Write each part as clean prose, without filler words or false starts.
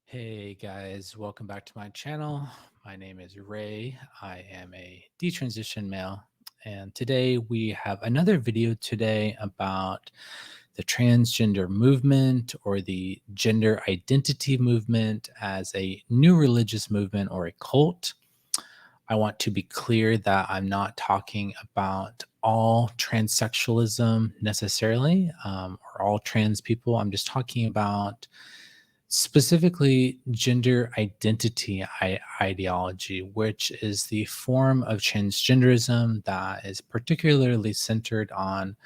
Hey guys, welcome back to my channel. My name is Ray. I am a detransition male, and today we have another video today about the transgender movement or the gender identity movement as a new religious movement or a cult. I want to be clear that I'm not talking about all transsexualism necessarily, or all trans people. I'm just talking about specifically gender identity ideology, which is the form of transgenderism that is particularly centered on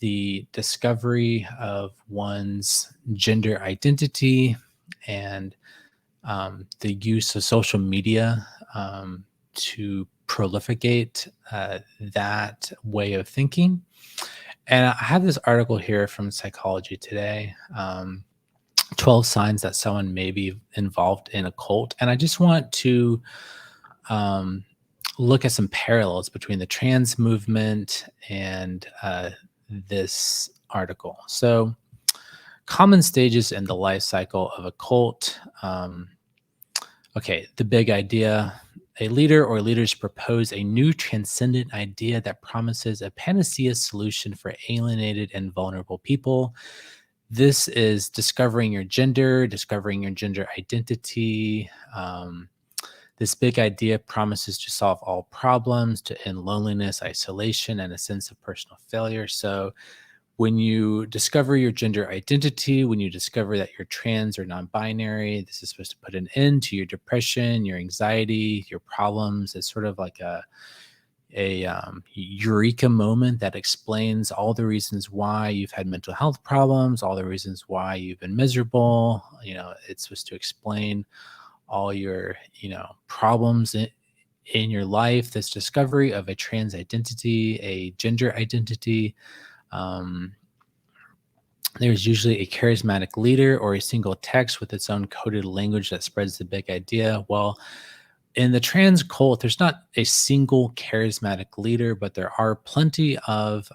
the discovery of one's gender identity and the use of social media to proliferate that way of thinking. And I have this article here from Psychology Today. 12 signs that someone may be involved in a cult. And I just want to um, look at some parallels between the trans movement and this article. So, common stages in the life cycle of a cult. Okay, the big idea. A leader or leaders propose a new transcendent idea that promises a panacea solution for alienated and vulnerable people. This is discovering your gender identity. This big idea promises to solve all problems, to end loneliness, isolation, and a sense of personal failure. So, when you discover your gender identity, when you discover that you're trans or non binary, this is supposed to put an end to your depression, your anxiety, your problems. It's sort of like a eureka moment that explains all the reasons why you've had mental health problems, all the reasons why you've been miserable. It's supposed to explain all your, problems in your life. This discovery of a trans identity, a gender identity. Um, there's usually a charismatic leader or a single text with its own coded language that spreads the big idea. Well, in the trans cult, there's not a single charismatic leader, but there are plenty of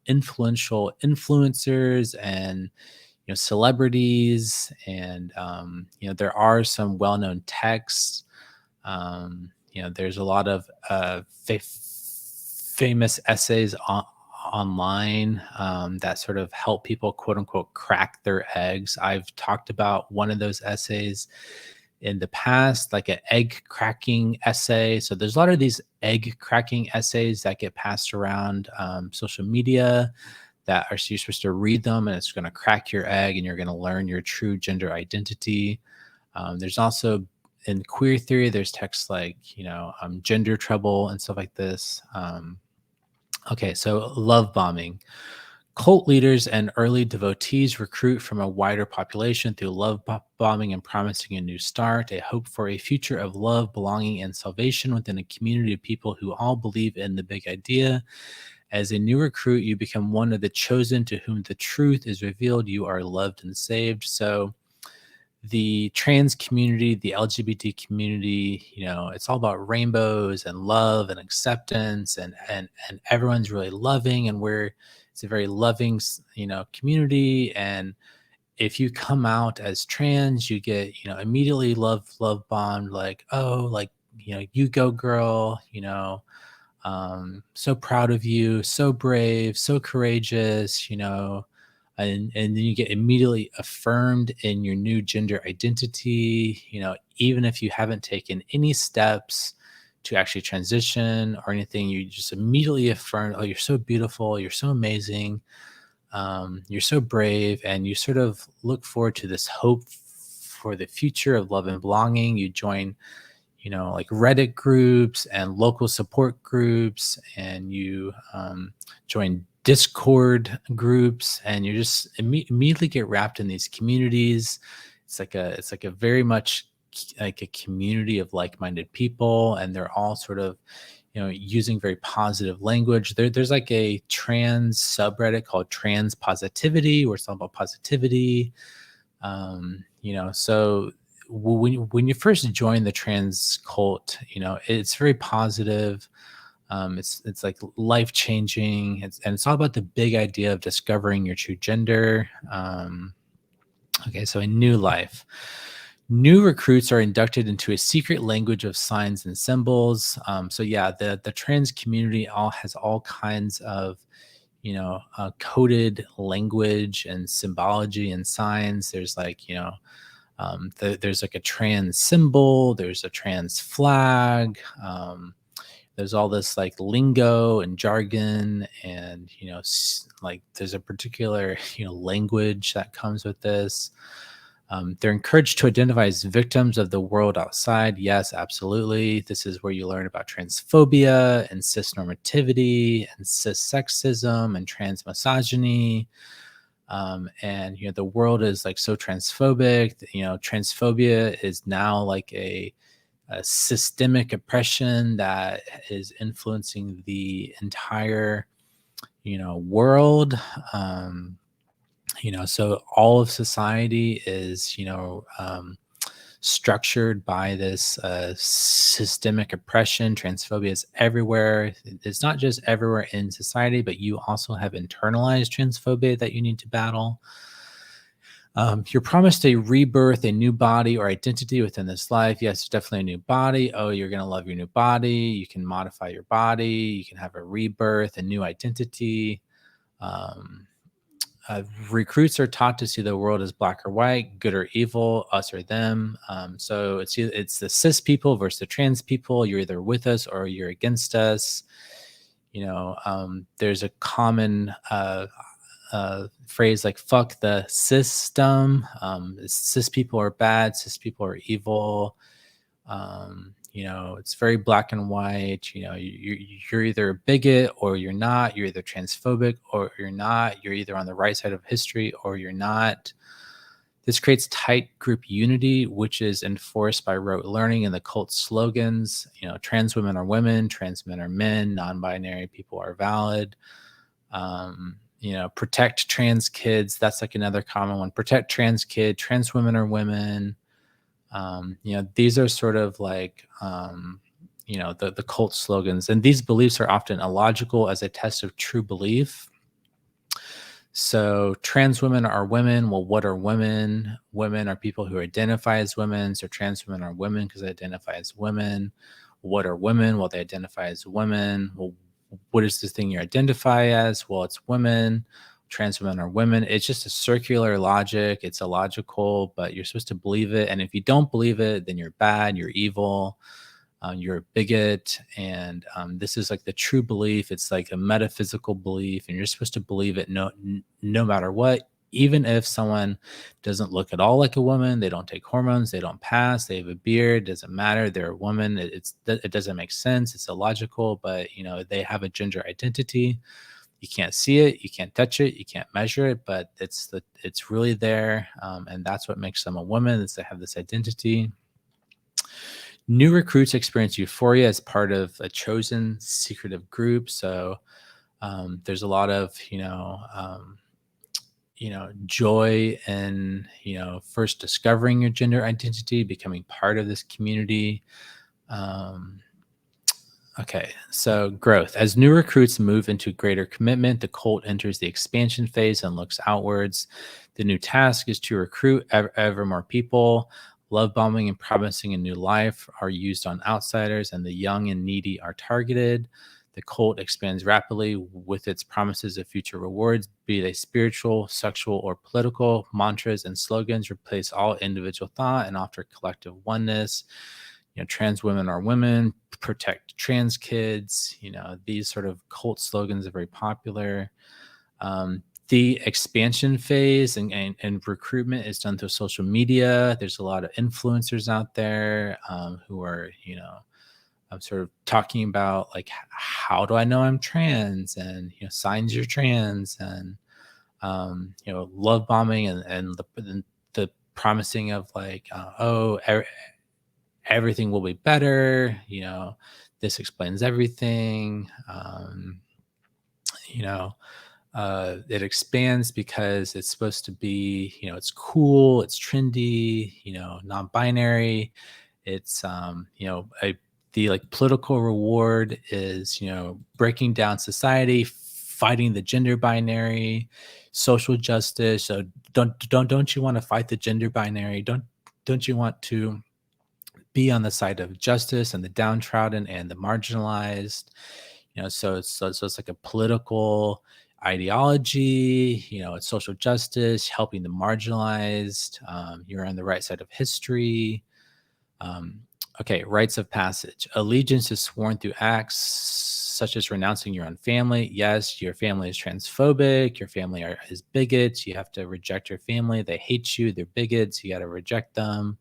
influential influencers and celebrities, and there are some well-known texts. There's a lot of famous essays online that sort of help people quote unquote crack their eggs. I've talked about one of those essays in the past, like an egg cracking essay. So there's a lot of these egg cracking essays that get passed around social media that are, so you're supposed to read them and it's going to crack your egg and you're going to learn your true gender identity. There's also in queer theory, there's texts like, gender trouble and stuff like this. Okay, so love bombing. Cult leaders and early devotees recruit from a wider population through love bombing and promising a new start, a hope for a future of love, belonging, and salvation within a community of people who all believe in the big idea. As a new recruit, you become one of the chosen to whom the truth is revealed. You are loved and saved. So, the trans community, the LGBT community, it's all about rainbows and love and acceptance, and everyone's really loving, and it's a very loving, community. And if you come out as trans, you get, immediately love bombed, like, oh, like, you go girl, so proud of you, so brave, so courageous, and then you get immediately affirmed in your new gender identity, even if you haven't taken any steps to actually transition or anything, you just immediately affirm, oh, you're so beautiful, you're so amazing, you're so brave, and you sort of look forward to this hope for the future of love and belonging. You join like Reddit groups and local support groups, and you join Discord groups, and you just immediately get wrapped in these communities. It's like a very much like a community of like-minded people, and they're all sort of using very positive language. There's like a trans subreddit called Trans Positivity, where it's all about positivity. So when you first join the trans cult, it's very positive. It's like life changing, and it's all about the big idea of discovering your true gender. Okay, so a new life. New recruits are inducted into a secret language of signs and symbols. So yeah, the trans community all has all kinds of coded language and symbology and signs. There's like there's like a trans symbol. There's a trans flag. There's all this like lingo and jargon, and like there's a particular language that comes with this. They're encouraged to identify as victims of the world outside. Yes, absolutely. This is where you learn about transphobia and cisnormativity and cis sexism and trans misogyny. And the world is like so transphobic. Transphobia is now like a systemic oppression that is influencing the entire world. So all of society is structured by this systemic oppression. Transphobia is everywhere. It's not just everywhere in society, but you also have internalized transphobia that you need to battle. You're promised a rebirth, a new body or identity within this life. Yes, definitely a new body. Oh, you're going to love your new body. You can modify your body. You can have a rebirth, a new identity. Um, Recruits are taught to see the world as black or white, good or evil, us or them. So it's the cis people versus the trans people. You're either with us or you're against us. There's a common phrase like "fuck the system." Cis people are bad. Cis people are evil. It's very black and white. You're either a bigot or you're not. You're either transphobic or you're not. You're either on the right side of history or you're not. This creates tight group unity, which is enforced by rote learning and the cult slogans. Trans women are women, trans men are men, non-binary people are valid. Protect trans kids. That's like another common one. Protect trans kid. Trans women are women. These are sort of like, the cult slogans, and these beliefs are often illogical as a test of true belief. So trans women are women. Well, what are women? Women are people who identify as women. So trans women are women because they identify as women. What are women? Well, they identify as women. Well, what is the thing you identify as? Well, it's women. Trans women are women. It's just a circular logic. It's illogical, but you're supposed to believe it. And if you don't believe it, then you're bad, you're evil, you're a bigot. And this is like the true belief. It's like a metaphysical belief, and you're supposed to believe it no matter what. Even if someone doesn't look at all like a woman, they don't take hormones, they don't pass, they have a beard, doesn't matter, they're a woman. It doesn't make sense. It's illogical, but they have a gender identity. You can't see it, you can't touch it, you can't measure it, but it's really there, and that's what makes them a woman. Is they have this identity. New recruits experience euphoria as part of a chosen secretive group. So there's a lot of joy in first discovering your gender identity, becoming part of this community. Um, Okay, so growth. As new recruits move into greater commitment, the cult enters the expansion phase and looks outwards. The new task is to recruit ever more people. Love bombing and promising a new life are used on outsiders, and the young and needy are targeted. The cult expands rapidly with its promises of future rewards, be they spiritual, sexual, or political. Mantras and slogans replace all individual thought and offer collective oneness. Trans women are women, protect trans kids. These sort of cult slogans are very popular. The expansion phase and recruitment is done through social media. There's a lot of influencers out there who are, I'm sort of talking about like, how do I know I'm trans, and signs you're trans, and love bombing, and the promising of like, everything will be better. This explains everything. You know, it expands because it's supposed to be, it's cool, it's trendy, non-binary. It's, the like political reward is, breaking down society, fighting the gender binary, social justice. So don't you want to fight the gender binary? Don't you want to be on the side of justice and the downtrodden and the marginalized? So it's like a political ideology. It's social justice, helping the marginalized. You're on the right side of history. um, okay, rites of passage. Allegiance is sworn through acts such as renouncing your own family. Yes, your family is transphobic. Your family is bigots. You have to reject your family. They hate you. They're bigots. You got to reject them.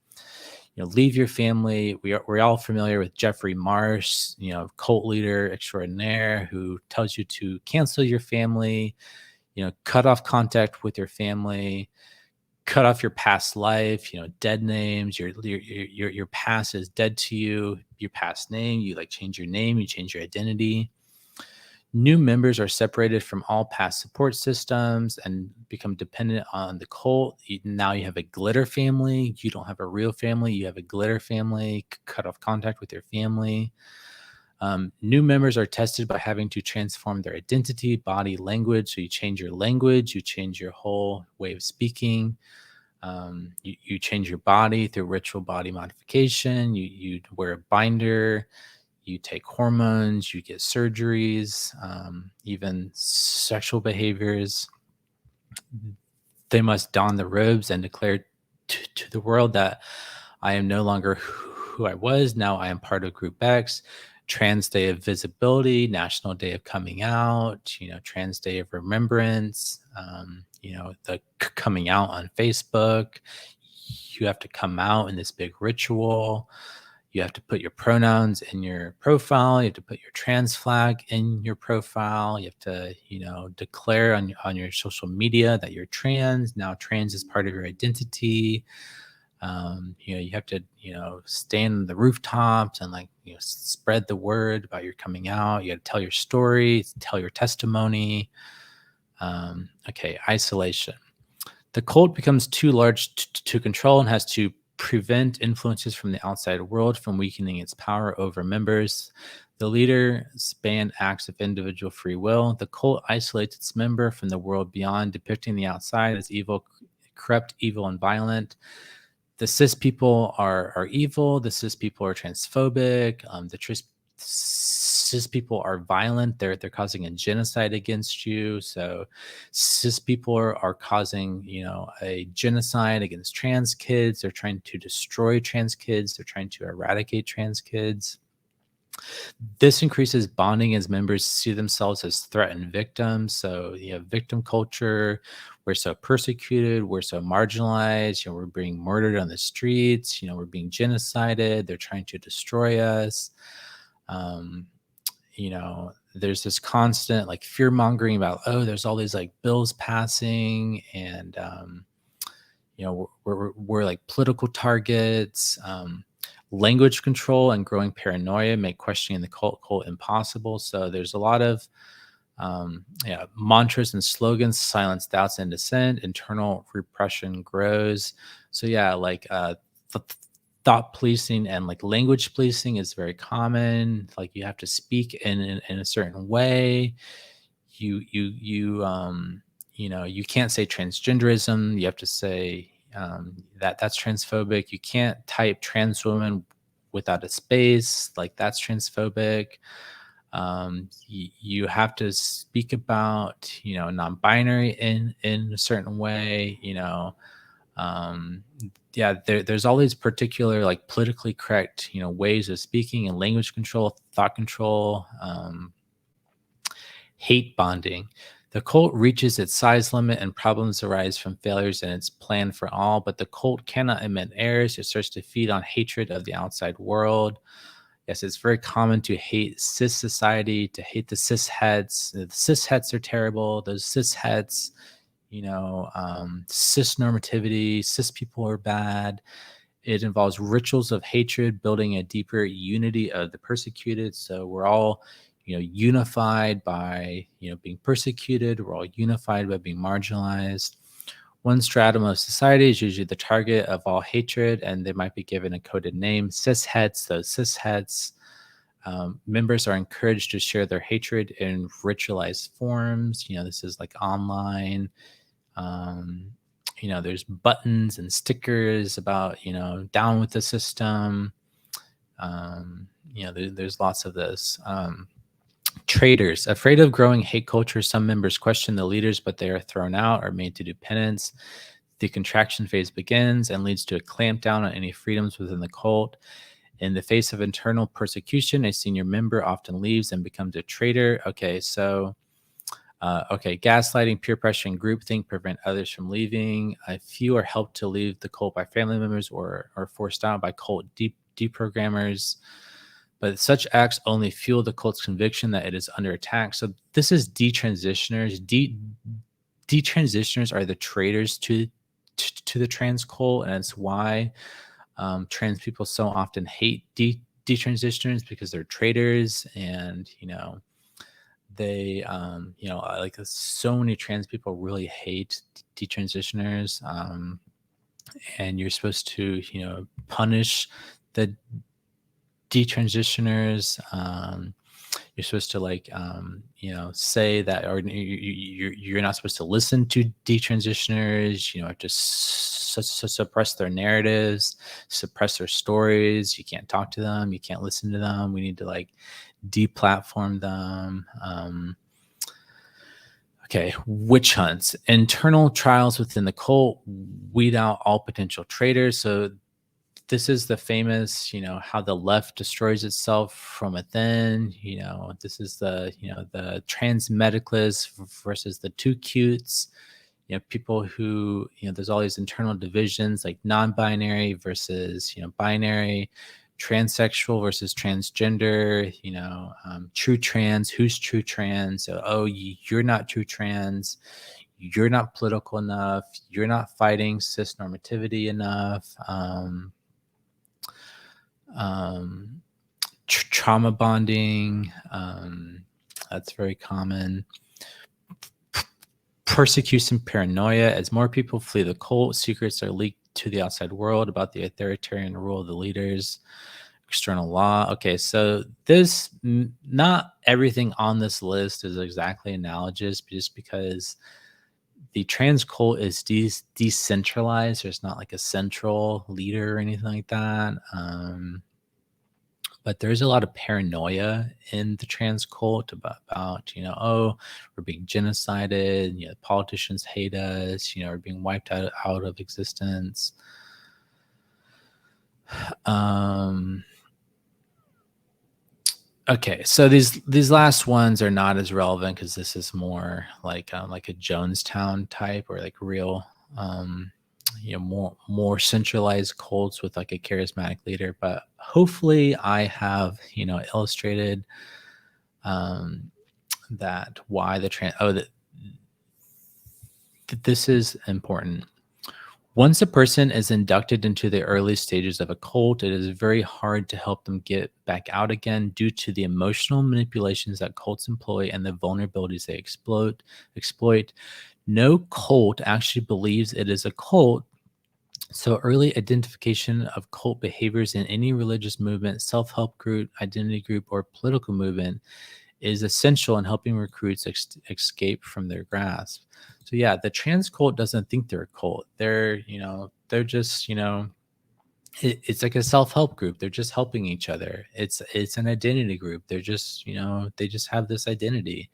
Leave your family. We're all familiar with Jeffrey Marsh, cult leader extraordinaire, who tells you to cancel your family, cut off contact with your family, cut off your past life, dead names. Your past is dead to you. Your past name, you like change your name, you change your identity. New members are separated from all past support systems and become dependent on the cult. Now you have a glitter family. You don't have a real family. You have a glitter family. Cut off contact with your family. New members are tested by having to transform their identity, body, language. So you change your language, you change your whole way of speaking. You change your body through ritual body modification. You wear a binder. You take hormones, you get surgeries, even sexual behaviors. They must don the robes and declare to the world that I am no longer who I was. Now I am part of Group X. Trans Day of Visibility, National Day of Coming Out, Trans Day of Remembrance, the coming out on Facebook. You have to come out in this big ritual. You have to put your pronouns in your profile. You have to put your trans flag in your profile. You have to, declare on your social media that you're trans. Now trans is part of your identity. You have to, stand on the rooftops and spread the word about your coming out. You got to tell your story, tell your testimony. Okay, isolation. The cult becomes too large to control and has to prevent influences from the outside world from weakening its power over members. The leader's ban acts of individual free will. The cult isolates its member from the world beyond, depicting the outside as evil, corrupt, evil, and violent. The cis people are evil. The cis people are transphobic. Cis people are violent. They're causing a genocide against you. So cis people are causing a genocide against trans kids. They're trying to destroy trans kids. They're trying to eradicate trans kids. This increases bonding as members see themselves as threatened victims. So you have victim culture. We're so persecuted. We're so marginalized. We're being murdered on the streets. We're being genocided. They're trying to destroy us. There's this constant fear mongering about, there's all these bills passing, and we're like political targets. Language control and growing paranoia make questioning the cult impossible. So there's a lot of mantras and slogans silence doubts and dissent. Internal repression grows. So thought policing and language policing is very common. You have to speak in a certain way. You can't say transgenderism. You have to say that's transphobic. You can't type trans woman without a space. That's transphobic. You have to speak about non-binary in a certain way. There's all these particular politically correct ways of speaking and language control, thought control. Hate bonding. The cult reaches its size limit and problems arise from failures in its plan for all, but the cult cannot admit errors. It starts to feed on hatred of the outside world. Yes, it's very common to hate cis society, to hate the cis heads. The cis heads are terrible. Those cis heads, cis normativity, cis people are bad. It involves rituals of hatred, building a deeper unity of the persecuted. So we're all, unified by, being persecuted. We're all unified by being marginalized. One stratum of society is usually the target of all hatred, and they might be given a coded name. Cisheads, those cisheads. Members are encouraged to share their hatred in ritualized forms. This is online. There's buttons and stickers about, down with the system. There's lots of this. Traitors. Afraid of growing hate culture, some members question the leaders, but they are thrown out or made to do penance. The contraction phase begins and leads to a clampdown on any freedoms within the cult. In the face of internal persecution, a senior member often leaves and becomes a traitor. Okay, so gaslighting, peer pressure, and groupthink prevent others from leaving. A few are helped to leave the cult by family members or forced out by cult deprogrammers. But such acts only fuel the cult's conviction that it is under attack. So this is detransitioners. Detransitioners are the traitors to the trans cult, and it's why trans people so often hate detransitioners, because they're traitors. And they like so many trans people really hate detransitioners, and you're supposed to punish the detransitioners. You're supposed to say that, or you're not supposed to listen to detransitioners. Just suppress their narratives, suppress their stories. You can't talk to them. You can't listen to them. We need to deplatform them. Witch hunts. Internal trials within the cult weed out all potential traitors. So this is the famous, how the left destroys itself from within. This is the trans medicalists versus the too cutes. People who, there's all these internal divisions, like non-binary versus, binary, transsexual versus transgender, true trans, who's true trans. So, you're not true trans. You're not political enough. You're not fighting cis normativity enough. Trauma bonding, that's very common. Persecution paranoia. As more people flee the cult, secrets are leaked to the outside world about the authoritarian rule of the leaders. External law. Okay, so not everything on this list is exactly analogous, just because the trans cult is decentralized. There's not like a central leader or anything like that. But there's a lot of paranoia in the trans cult about we're being genocided. Politicians hate us. We're being wiped out of existence. Okay, so these last ones are not as relevant, because this is more like a Jonestown type, or like real more centralized cults with like a charismatic leader. But hopefully I have illustrated that why that this is important. Once a person is inducted into the early stages of a cult, it is very hard to help them get back out again, due to the emotional manipulations that cults employ and the vulnerabilities they exploit. No cult actually believes it is a cult. So early identification of cult behaviors in any religious movement, self-help group, identity group, or political movement is essential in helping recruits escape from their grasp. So yeah, the trans cult doesn't think they're a cult. They're just it's like a self-help group. They're just helping each other. It's an identity group. They're just they just have this identity.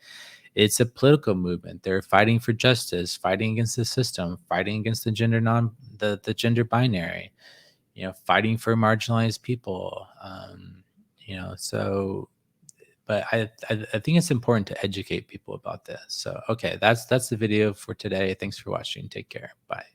It's a political movement. They're fighting for justice, fighting against the system, fighting against the gender binary, fighting for marginalized people. So, but I think it's important to educate people about this. So, okay, that's the video for today. Thanks for watching. Take care. Bye.